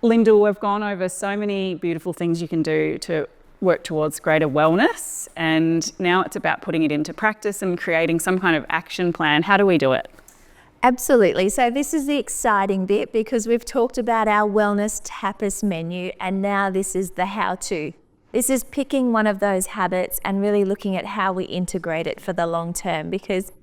Lyndall, we've gone over so many beautiful things you can do to work towards greater wellness, and now it's about putting it into practice and creating some kind of action plan. How do we do it? Absolutely. So this is the exciting bit, because we've talked about our wellness tapas menu, and now this is the how-to. This is picking one of those habits and really looking at how we integrate it for the long term, because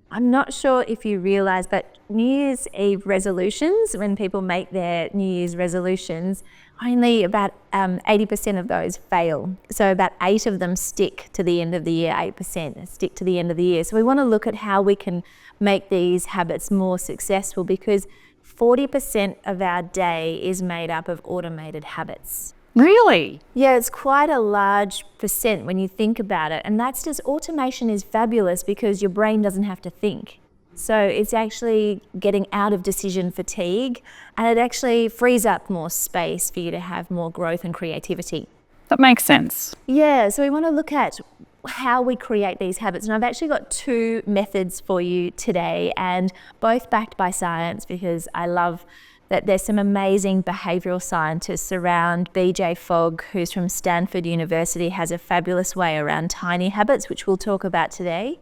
I'm not sure if you realise, but New Year's Eve resolutions, when people make their New Year's resolutions, only about 80% of those fail. So about 8 of them stick to the end of the year, 8% stick to the end of the year. So we want to look at how we can make these habits more successful, because 40% of our day is made up of automated habits. Really? Yeah, it's quite a large percent when you think about it. And that's just, automation is fabulous because your brain doesn't have to think. So it's actually getting out of decision fatigue, and it actually frees up more space for you to have more growth and creativity. That makes sense. Yeah, so we want to look at how we create these habits. And I've actually got 2 methods for you today, and both backed by science, because I love that there's some amazing behavioural scientists around. BJ Fogg, who's from Stanford University, has a fabulous way around tiny habits, which we'll talk about today.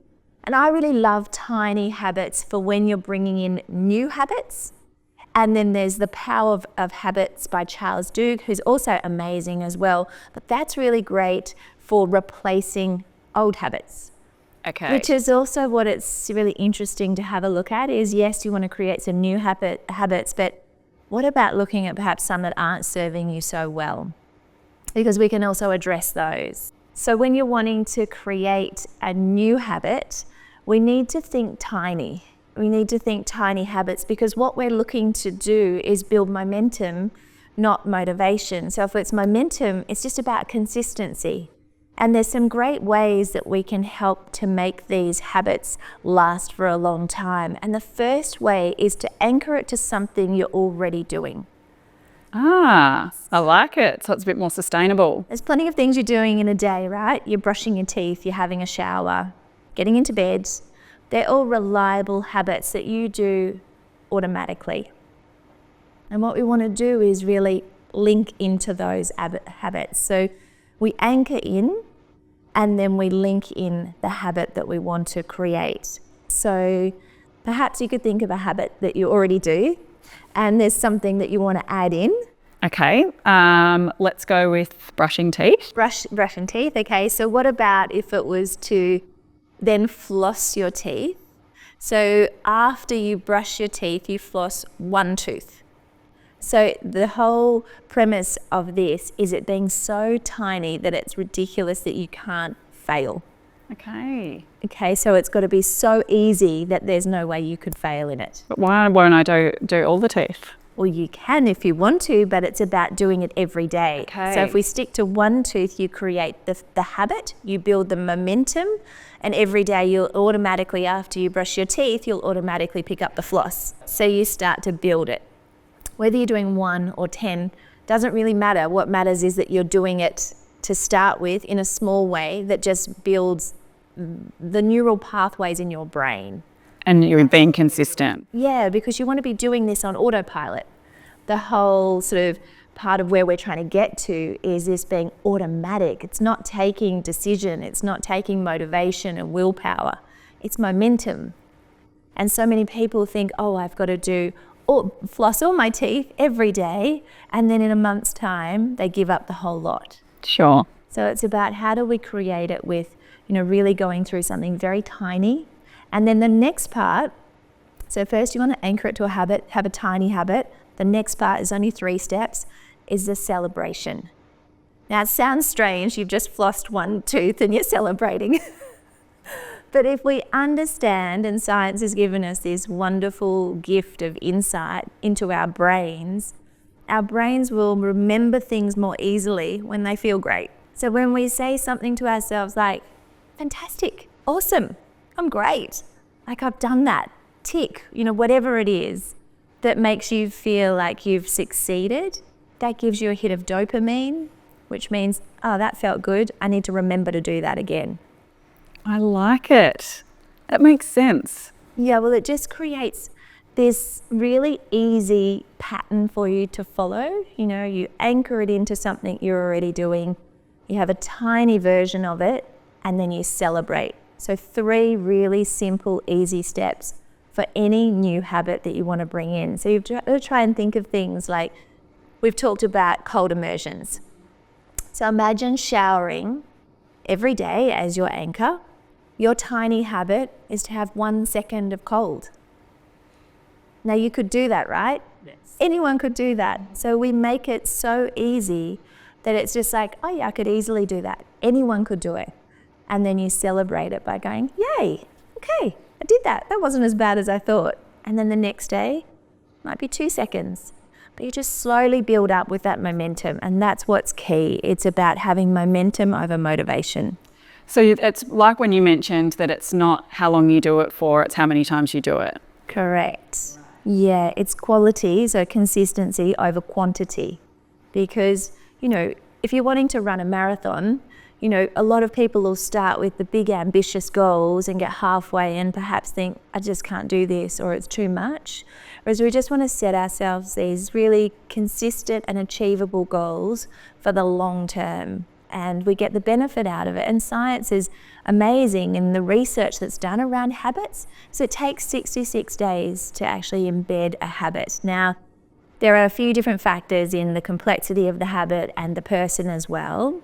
And I really love tiny habits for when you're bringing in new habits. And then there's The Power of Habits by Charles Duhigg, who's also amazing as well. But that's really great for replacing old habits. Okay. Which is also what it's really interesting to have a look at is, yes, you want to create some new habits, but what about looking at perhaps some that aren't serving you so well? Because we can also address those. So when you're wanting to create a new habit, we need to think tiny. We need to think tiny habits, because what we're looking to do is build momentum, not motivation. So if it's momentum, it's just about consistency. And there's some great ways that we can help to make these habits last for a long time. And the first way is to anchor it to something you're already doing. Ah, I like it. So it's a bit more sustainable. There's plenty of things you're doing in a day, right? You're brushing your teeth, you're having a shower, getting into bed. They're all reliable habits that you do automatically. And what we want to do is really link into those habits. So we anchor in, and then we link in the habit that we want to create. So perhaps you could think of a habit that you already do, and there's something that you want to add in. Okay, let's go with brushing teeth. Brushing teeth, okay. So what about if it was to then floss your teeth? So after you brush your teeth, you floss one tooth. So the whole premise of this is it being so tiny that it's ridiculous that you can't fail. Okay. Okay, so it's got to be so easy that there's no way you could fail in it. But why won't I do all the teeth? Well, you can if you want to, but it's about doing it every day. Okay. So if we stick to one tooth, you create the habit, you build the momentum, and every day you'll automatically, after you brush your teeth, you'll automatically pick up the floss. So you start to build it. Whether you're doing 1 or 10 doesn't really matter. What matters is that you're doing it to start with in a small way that just builds the neural pathways in your brain. And you're being consistent. Yeah, because you want to be doing this on autopilot. The whole sort of part of where we're trying to get to is this being automatic. It's not taking decision. It's not taking motivation and willpower. It's momentum. And so many people think, oh, I've got to floss all my teeth every day, and then in a month's time they give up the whole lot. Sure. So it's about how do we create it with, really going through something very tiny. And then the next part, so first you want to anchor it to a habit, have a tiny habit. The next part is only 3 steps, is the celebration. Now it sounds strange, you've just flossed one tooth and you're celebrating. But if we understand, and science has given us this wonderful gift of insight into our brains will remember things more easily when they feel great. So when we say something to ourselves like, fantastic, awesome, I'm great, like I've done that, tick, whatever it is that makes you feel like you've succeeded, that gives you a hit of dopamine, which means, oh, that felt good, I need to remember to do that again. I like it. That makes sense. Yeah, well, it just creates this really easy pattern for you to follow. You know, you anchor it into something you're already doing, you have a tiny version of it, and then you celebrate. So 3 really simple, easy steps for any new habit that you want to bring in. So you've got to try and think of things like, we've talked about cold immersions. So imagine showering every day as your anchor. Your tiny habit is to have 1 second of cold. Now you could do that, right? Yes. Anyone could do that. So we make it so easy that it's just like, oh yeah, I could easily do that. Anyone could do it. And then you celebrate it by going, yay, okay, I did that. That wasn't as bad as I thought. And then the next day might be 2 seconds. But you just slowly build up with that momentum. And that's what's key. It's about having momentum over motivation. So it's like when you mentioned that it's not how long you do it for, it's how many times you do it. Correct. Yeah, it's quality, so consistency over quantity. Because, you know, if you're wanting to run a marathon, you know, a lot of people will start with the big ambitious goals and get halfway and perhaps think, I just can't do this, or it's too much. Whereas we just want to set ourselves these really consistent and achievable goals for the long term. And we get the benefit out of it. And science is amazing in the research that's done around habits. So it takes 66 days to actually embed a habit. Now, there are a few different factors in the complexity of the habit and the person as well.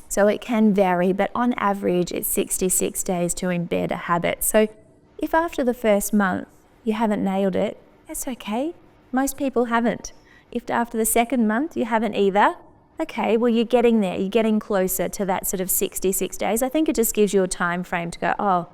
So it can vary, but on average, it's 66 days to embed a habit. So if after the first month you haven't nailed it, that's okay. Most people haven't. If after the second month you haven't either, okay, well, you're getting there. You're getting closer to that sort of 66 days. I think it just gives you a time frame to go, oh,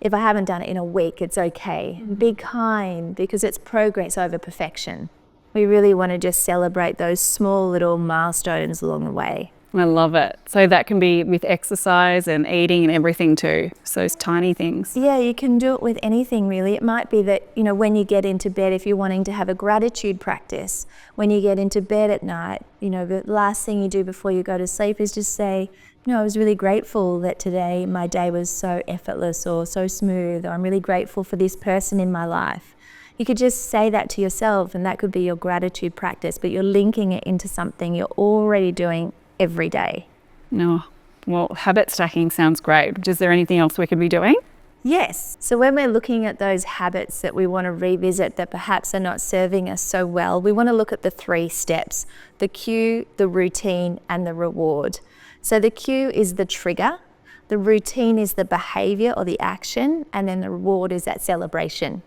if I haven't done it in a week, it's okay. Be kind, because it's progress over perfection. We really want to just celebrate those small little milestones along the way. I love it. So that can be with exercise and eating and everything too. So those tiny things. Yeah, you can do it with anything really. It might be that, you know, when you get into bed, if you're wanting to have a gratitude practice, when you get into bed at night, you know, the last thing you do before you go to sleep is just say, you know, I was really grateful that today my day was so effortless or so smooth, or I'm really grateful for this person in my life. You could just say that to yourself, and that could be your gratitude practice, but you're linking it into something you're already doing every day. No, well, habit stacking sounds great. Is there anything else we could be doing? Yes. So when we're looking at those habits that we want to revisit that perhaps are not serving us so well, we want to look at the 3 steps: the cue, the routine, and the reward. So the cue is the trigger, the routine is the behavior or the action, and then the reward is that celebration.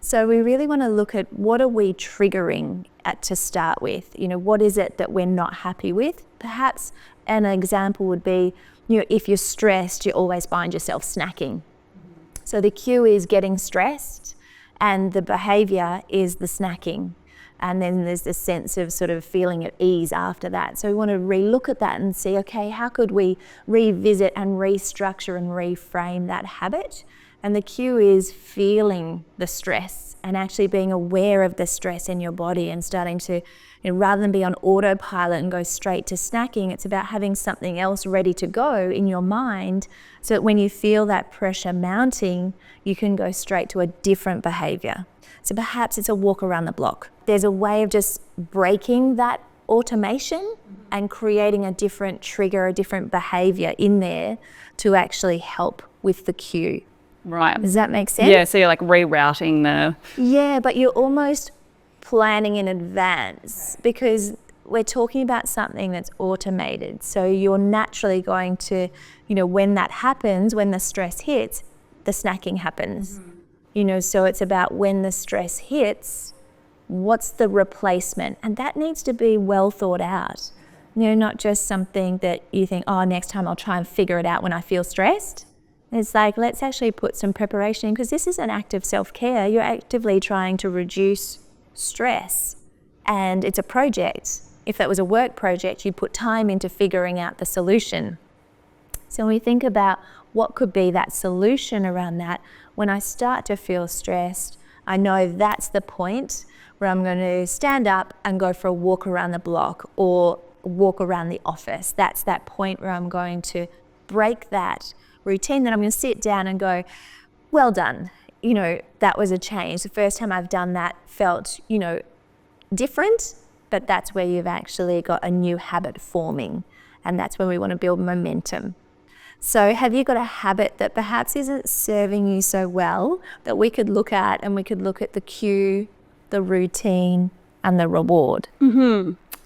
So we really want to look at, what are we triggering to start with? You know, what is it that we're not happy with? Perhaps an example would be, you know, if you're stressed, you always find yourself snacking. So the cue is getting stressed, and the behavior is the snacking. And then there's this sense of sort of feeling at ease after that. So we want to relook at that and see, okay, how could we revisit and restructure and reframe that habit? And the cue is feeling the stress and actually being aware of the stress in your body and starting to, you know, rather than be on autopilot and go straight to snacking, it's about having something else ready to go in your mind, so that when you feel that pressure mounting, you can go straight to a different behavior. So perhaps it's a walk around the block. There's a way of just breaking that automation and creating a different trigger, a different behavior in there to actually help with the cue. Right. Does that make sense? Yeah, so you're like rerouting the... Yeah, but you're almost planning in advance, because we're talking about something that's automated. So you're naturally going to, you know, when that happens, when the stress hits, the snacking happens. You know, so it's about when the stress hits, what's the replacement? And that needs to be well thought out. You know, not just something that you think, oh, next time I'll try and figure it out when I feel stressed. It's like, let's actually put some preparation in, because this is an act of self-care. You're actively trying to reduce stress, and it's a project. If that was a work project, you'd put time into figuring out the solution. So when we think about what could be that solution around that, when I start to feel stressed, I know that's the point where I'm going to stand up and go for a walk around the block or walk around the office. That's that point where I'm going to break that routine, that I'm going to sit down and go, well done. that was a change. The first time I've done that felt, different, but that's where you've actually got a new habit forming. And that's when we want to build momentum. So have you got a habit that perhaps isn't serving you so well that we could look at, and we could look at the cue, the routine, and the reward?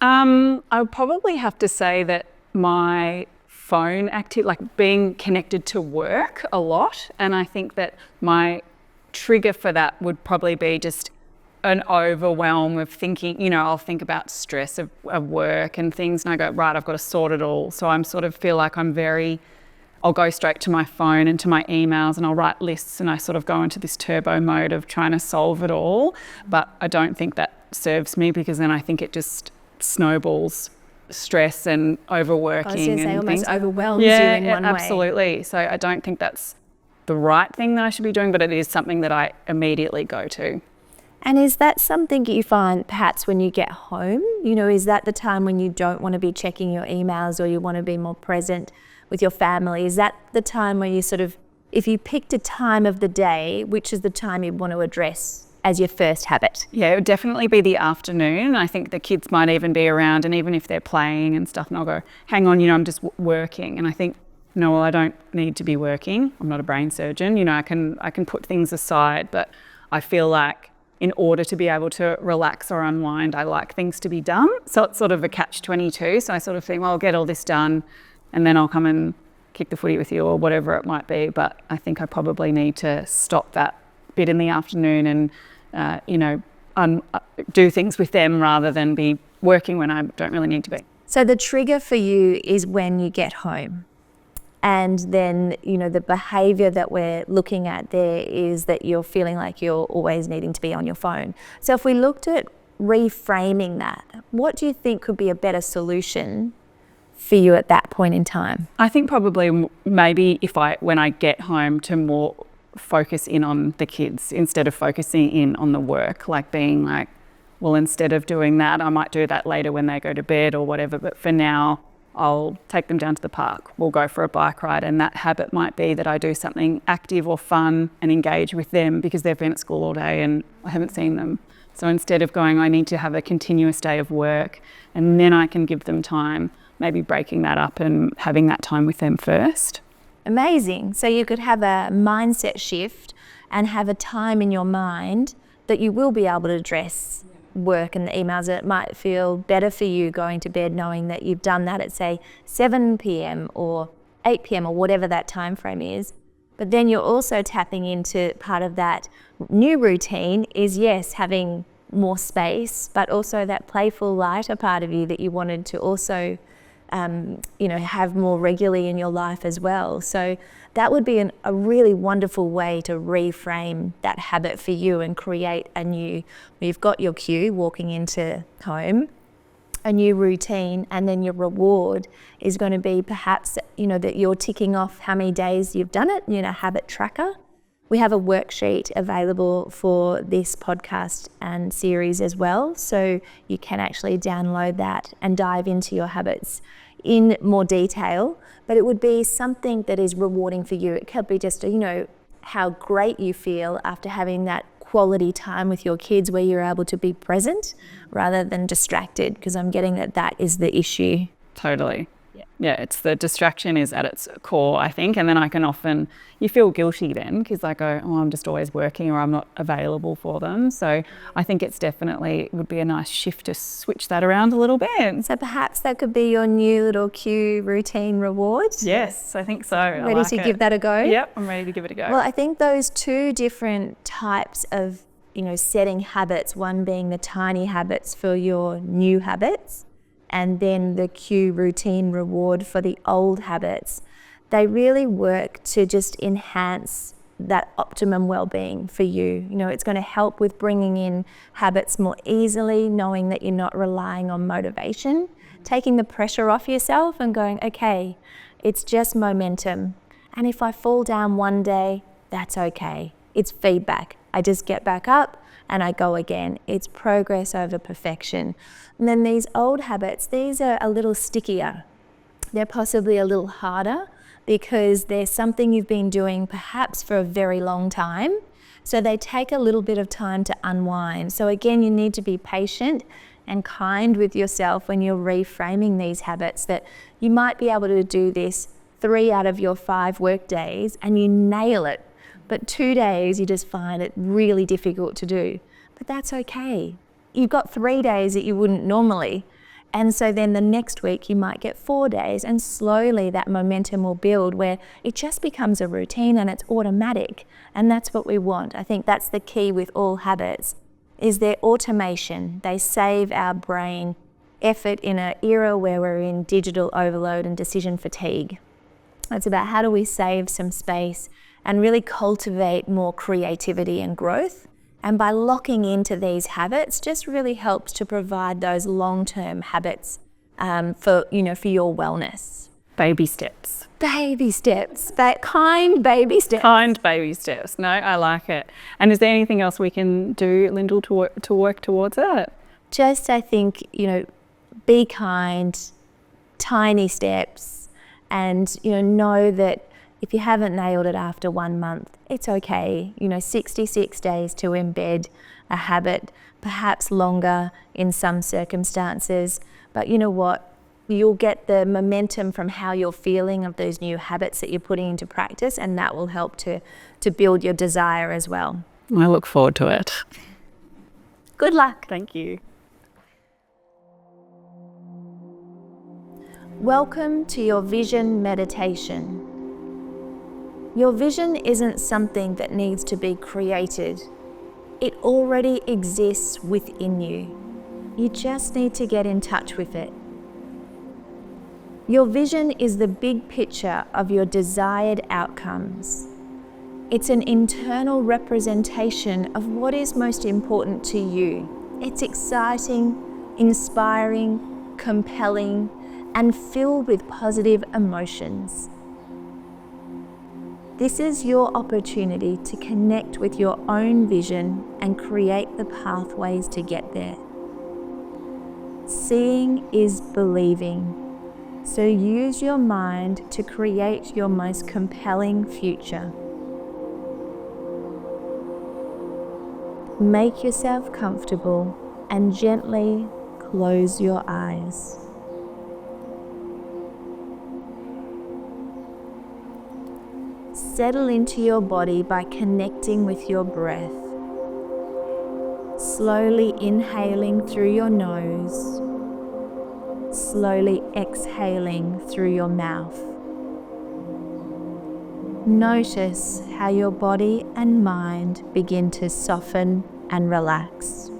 I would probably have to say that my phone being connected to work a lot. And I think that my trigger for that would probably be just an overwhelm of thinking, I'll think about stress of work and things, and I go, right, I've got to sort it all. So I'm sort of feel like I'll go straight to my phone and to my emails, and I'll write lists, and I sort of go into this turbo mode of trying to solve it all. But I don't think that serves me, because then I think it just snowballs stress and overworking. I was going to say, and almost things. overwhelms you in one way. Absolutely. So I don't think that's the right thing that I should be doing, but it is something that I immediately go to. And is that something you find perhaps when you get home? Is that the time when you don't want to be checking your emails, or you want to be more present with your family? Is that the time where you sort of, if you picked a time of the day, which is the time you want to address as your first habit? Yeah, it would definitely be the afternoon. I think the kids might even be around, and even if they're playing and stuff, and I'll go, hang on, I'm just working. And I think, no, well, I don't need to be working. I'm not a brain surgeon. I can put things aside, but I feel like in order to be able to relax or unwind, I like things to be done. So it's sort of a catch-22. So I sort of think, well, I'll get all this done, and then I'll come and kick the footy with you or whatever it might be. But I think I probably need to stop that bit in the afternoon and, do things with them rather than be working when I don't really need to be. So the trigger for you is when you get home. And then, the behavior that we're looking at there is that you're feeling like you're always needing to be on your phone. So if we looked at reframing that, what do you think could be a better solution for you at that point in time? I think probably maybe when I get home, to more focus in on the kids instead of focusing in on the work, like being like, well, instead of doing that, I might do that later when they go to bed or whatever. But for now, I'll take them down to the park. We'll go for a bike ride, and that habit might be that I do something active or fun and engage with them, because they've been at school all day and I haven't seen them. So instead of going, I need to have a continuous day of work and then I can give them time, maybe breaking that up and having that time with them first. Amazing. So you could have a mindset shift and have a time in your mind that you will be able to address work and the emails. It might feel better for you going to bed knowing that you've done that at, say, 7 p.m. or 8 p.m. or whatever that time frame is. But then you're also tapping into part of that new routine is, yes, having more space, but also that playful, lighter part of you that you wanted to also have more regularly in your life as well. So that would be a really wonderful way to reframe that habit for you and create a new, you've got your cue walking into home, a new routine, and then your reward is going to be perhaps, that you're ticking off how many days you've done it, habit tracker. We have a worksheet available for this podcast and series as well. So you can actually download that and dive into your habits in more detail. But it would be something that is rewarding for you. It could be just, how great you feel after having that quality time with your kids where you're able to be present rather than distracted, because I'm getting that is the issue. Totally. Yeah, it's the distraction is at its core, I think. And then I can often, you feel guilty then because I go, oh, I'm just always working or I'm not available for them. So I think it would be a nice shift to switch that around a little bit. So perhaps that could be your new little cue routine reward? Yes, I think so. Ready to give that a go? Yep, I'm ready to give it a go. Well, I think those two different types of, setting habits, one being the tiny habits for your new habits, and then the cue routine reward for the old habits, they really work to just enhance that optimum well-being for you. It's going to help with bringing in habits more easily, knowing that you're not relying on motivation, taking the pressure off yourself and going, okay, it's just momentum. And if I fall down one day, that's okay. It's feedback. I just get back up and I go again. It's progress over perfection. And then these old habits, these are a little stickier. They're possibly a little harder because there's something you've been doing perhaps for a very long time. So they take a little bit of time to unwind. So again, you need to be patient and kind with yourself when you're reframing these habits, that you might be able to do this 3 out of your 5 work days and you nail it. But 2 days you just find it really difficult to do. But that's okay. You've got 3 days that you wouldn't normally. And so then the next week you might get 4 days, and slowly that momentum will build where it just becomes a routine and it's automatic. And that's what we want. I think that's the key with all habits, is their automation. They save our brain effort in an era where we're in digital overload and decision fatigue. It's about how do we save some space and really cultivate more creativity and growth. And by locking into these habits just really helps to provide those long-term habits for your wellness. Baby steps. Baby steps, but kind baby steps. Kind baby steps. No, I like it. And is there anything else we can do, Lyndall, to work towards that? Just, I think, be kind, tiny steps, and, know that if you haven't nailed it after 1 month, it's okay. 66 days to embed a habit, perhaps longer in some circumstances. But you know what? You'll get the momentum from how you're feeling of those new habits that you're putting into practice, and that will help to build your desire as well. I look forward to it. Good luck. Thank you. Welcome to your vision meditation. Your vision isn't something that needs to be created. It already exists within you. You just need to get in touch with it. Your vision is the big picture of your desired outcomes. It's an internal representation of what is most important to you. It's exciting, inspiring, compelling, and filled with positive emotions. This is your opportunity to connect with your own vision and create the pathways to get there. Seeing is believing, so use your mind to create your most compelling future. Make yourself comfortable and gently close your eyes. Settle into your body by connecting with your breath. Slowly inhaling through your nose, slowly exhaling through your mouth. Notice how your body and mind begin to soften and relax.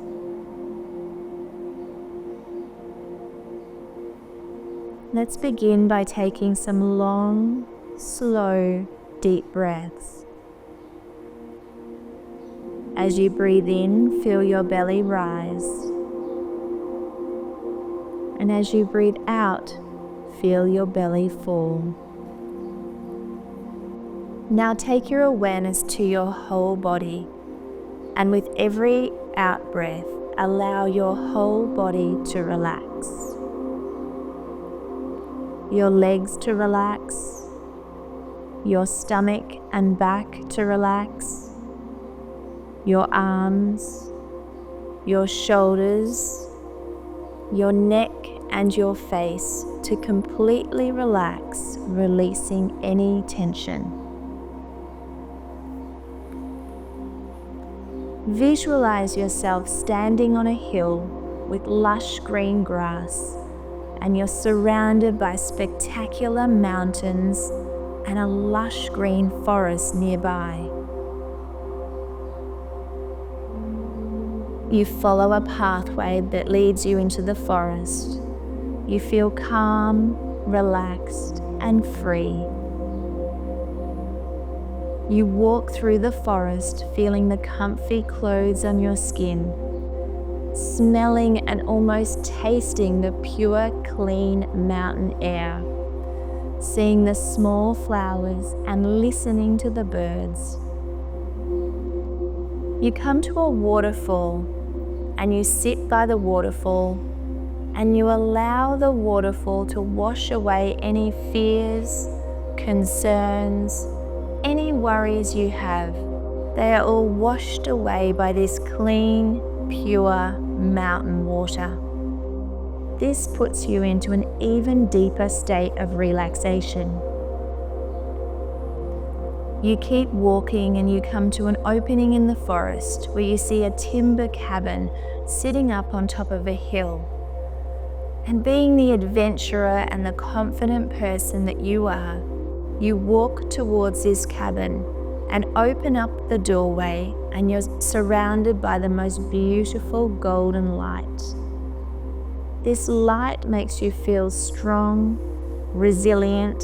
Let's begin by taking some long, slow, deep breaths. As you breathe in, feel your belly rise. And as you breathe out, feel your belly fall. Now take your awareness to your whole body, and with every out breath, allow your whole body to relax. Your legs to relax, your stomach and back to relax, your arms, your shoulders, your neck and your face to completely relax, releasing any tension. Visualize yourself standing on a hill with lush green grass, and you're surrounded by spectacular mountains and a lush green forest nearby. You follow a pathway that leads you into the forest. You feel calm, relaxed, and free. You walk through the forest feeling the comfy clothes on your skin, smelling and almost tasting the pure, clean mountain air, seeing the small flowers and listening to the birds. You come to a waterfall and you sit by the waterfall and you allow the waterfall to wash away any fears, concerns, any worries you have They are all washed away by this clean, pure mountain water. This puts you into an even deeper state of relaxation. You keep walking and you come to an opening in the forest where you see a timber cabin sitting up on top of a hill. And being the adventurer and the confident person that you are, you walk towards this cabin and open up the doorway, and you're surrounded by the most beautiful golden light. This light makes you feel strong, resilient,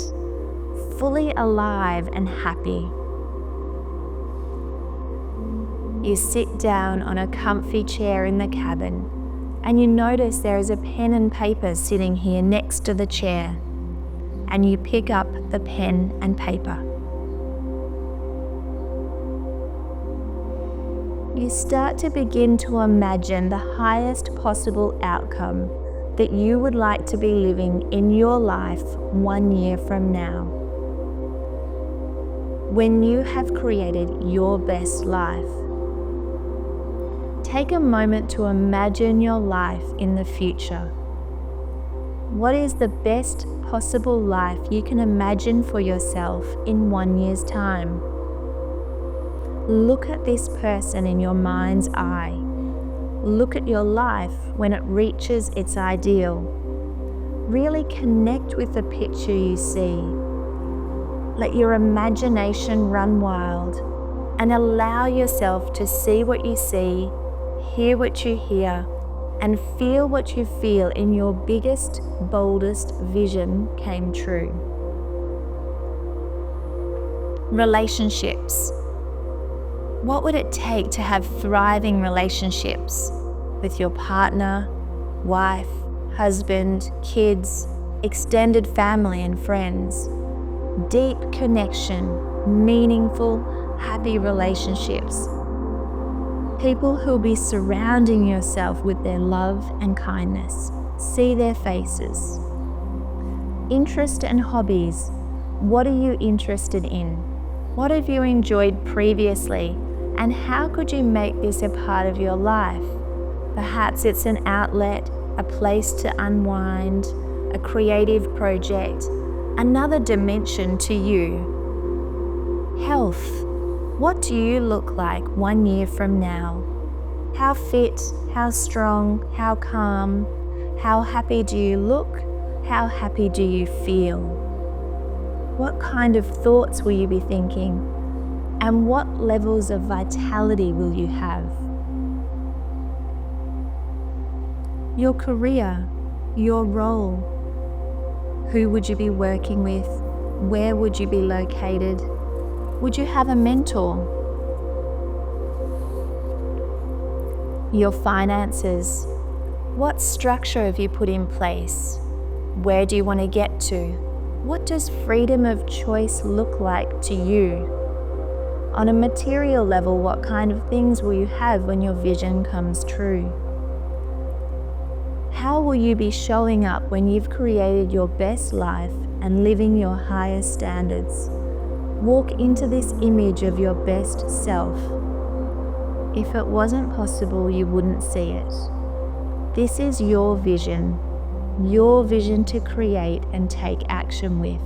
fully alive and happy. You sit down on a comfy chair in the cabin, and you notice there is a pen and paper sitting here next to the chair, and you pick up the pen and paper. You start to begin to imagine the highest possible outcome that you would like to be living in your life 1 year from now. When you have created your best life, take a moment to imagine your life in the future. What is the best possible life you can imagine for yourself in 1 year's time? Look at this person in your mind's eye. Look at your life when it reaches its ideal. Really connect with the picture you see. Let your imagination run wild and allow yourself to see what you see, hear what you hear, and feel what you feel in your biggest, boldest vision came true. Relationships. What would it take to have thriving relationships with your partner, wife, husband, kids, extended family and friends? Deep connection, meaningful, happy relationships. People who'll be surrounding yourself with their love and kindness. See their faces. Interest and hobbies. What are you interested in? What have you enjoyed previously? And how could you make this a part of your life? Perhaps it's an outlet, a place to unwind, a creative project, another dimension to you. Health. What do you look like 1 year from now? How fit, how strong, how calm, how happy do you look? How happy do you feel? What kind of thoughts will you be thinking? And what levels of vitality will you have? Your career, your role. Who would you be working with? Where would you be located? Would you have a mentor? Your finances. What structure have you put in place? Where do you want to get to? What does freedom of choice look like to you? On a material level, what kind of things will you have when your vision comes true? How will you be showing up when you've created your best life and living your highest standards? Walk into this image of your best self. If it wasn't possible, you wouldn't see it. This is your vision to create and take action with.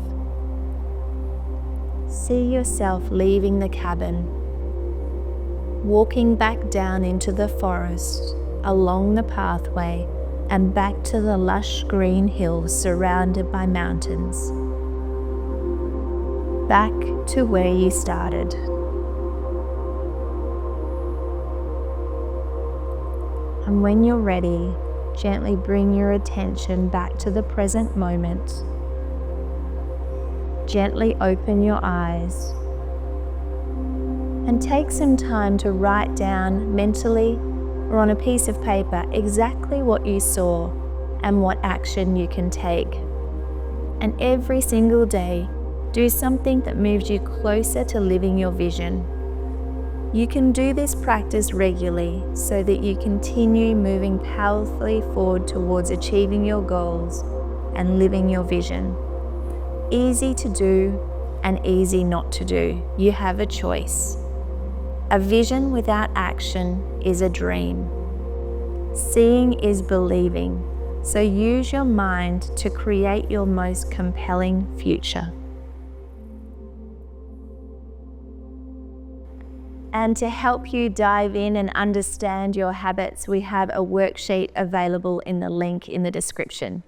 See yourself leaving the cabin, walking back down into the forest, along the pathway, and back to the lush green hills surrounded by mountains. Back to where you started. And when you're ready, gently bring your attention back to the present moment. Gently open your eyes and take some time to write down mentally or on a piece of paper exactly what you saw and what action you can take. And every single day, do something that moves you closer to living your vision. You can do this practice regularly so that you continue moving powerfully forward towards achieving your goals and living your vision. Easy to do and easy not to do. You have a choice. A vision without action is a dream. Seeing is believing. So use your mind to create your most compelling future. And to help you dive in and understand your habits, we have a worksheet available in the link in the description.